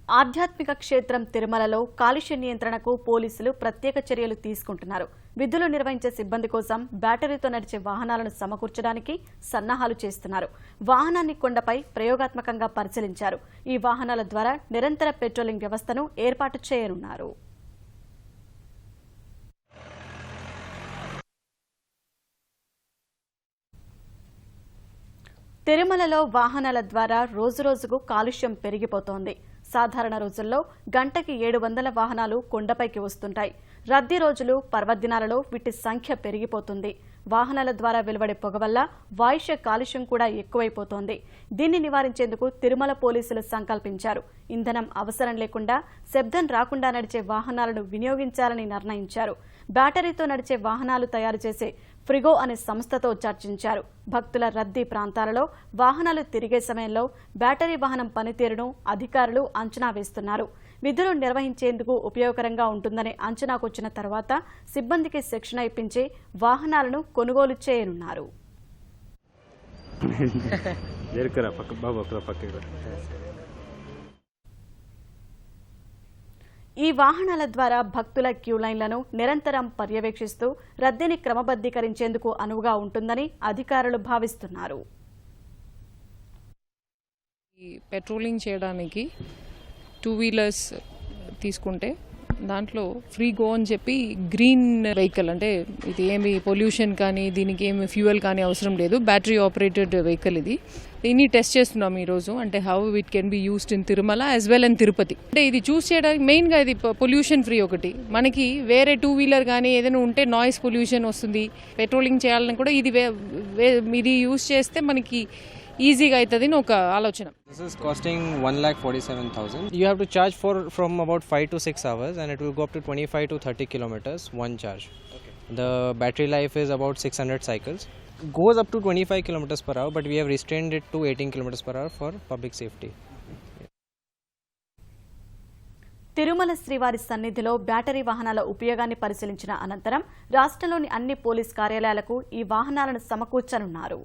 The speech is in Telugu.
ఆధ్యాత్మిక క్షేత్రం తిరుమలలో కాలుష్య నియంత్రణకు పోలీసులు ప్రత్యేక చర్యలు తీసుకుంటున్నారు. విధులు నిర్వహించే సిబ్బంది కోసం బ్యాటరీతో నడిచే వాహనాలను సమకూర్చడానికి సన్నాహాలు చేస్తున్నారు. వాహనాన్ని కొండపై ప్రయోగాత్మకంగా పరిశీలించారు. ఈ వాహనాల ద్వారా నిరంతర పెట్రోలింగ్ వ్యవస్థను ఏర్పాటు చేయనున్నారు. తిరుమలలో వాహనాల ద్వారా రోజురోజుకు కాలుష్యం పెరిగిపోతోంది. సాధారణ రోజుల్లో గంటకి 700 వాహనాలు కొండపైకి వస్తుంటాయి. రద్దీ రోజులు, పర్వదినాలలో వీటి సంఖ్య పెరిగిపోతుంది. వాహనాల ద్వారా వెలువడే పొగ వల్ల వాయుష్య కాలుష్యం కూడా ఎక్కువైపోతోంది. దీన్ని నివారించేందుకు తిరుమల పోలీసులు సంకల్పించారు. ఇంధనం అవసరం లేకుండా, శబ్దం రాకుండా నడిచే వాహనాలను వినియోగించాలని నిర్ణయించారు. బ్యాటరీతో నడిచే వాహనాలు తయారు చేసే ఫ్రిగో అనే సంస్థతో చర్చించారు. భక్తుల రద్దీ ప్రాంతాలలో వాహనాలు తిరిగే సమయంలో బ్యాటరీ వాహనం పనితీరును అధికారులు అంచనా వేస్తున్నారు. విధులు నిర్వహించేందుకు ఉపయోగకరంగా ఉంటుందనే అంచనాకొచ్చిన తర్వాత సిబ్బందికి శిక్షణ ఇప్పించి వాహనాలను కొనుగోలు చేయనున్నారు. ఈ వాహనాల ద్వారా భక్తుల క్యూ లైన్లను నిరంతరం పర్యవేక్షిస్తూ రద్దీని క్రమబద్దీకరించేందుకు అనువుగా ఉంటుందని అధికారులు భావిస్తున్నారు. పెట్రోలింగ్ చేయడానికి 2 వీలర్స్ తీసుకుంటే దాంట్లో ఫ్రీ గో అని చెప్పి గ్రీన్ వెహికల్, అంటే ఇది ఏమి పొల్యూషన్ కానీ దీనికి ఏమి ఫ్యూయల్ కానీ అవసరం లేదు, బ్యాటరీ ఆపరేటెడ్ వెహికల్. దీన్ని టెస్ట్ చేస్తున్నాం ఈరోజు. అంటే how it can be used in Tirumala as well and Tirupati. అంటే ఇది చూస్ చేయడానికి మెయిన్గా ఇది పొల్యూషన్ ఫ్రీ. ఒకటి మనకి వేరే 2 వీలర్ కానీ ఏదైనా ఉంటే నాయిస్ పొల్యూషన్ వస్తుంది. పెట్రోలింగ్ చేయాలని కూడా ఇది యూస్ చేస్తే మనకి ఈజీగా అవుతుంది అని ఒక ఆలోచన. This is costing 1,47,000. You have to charge from about 5 to 6 hours and it will go up to 25 to 30 kilometers one charge. Okay. The battery life is about 600 cycles. Goes up to 25 kilometers per hour, but we have restrained it to 18 kilometers per hour for public safety. Tirumala శ్రీవారి సన్నిధిలో బ్యాటరీ వాహనాల ఉపయోగాన్ని పరిశీలించిన అనంతరం రాష్ట్రంలోని అన్ని పోలీస్ కార్యాలయాలకు ఈ వాహనాలను సమకూర్చనున్నారు.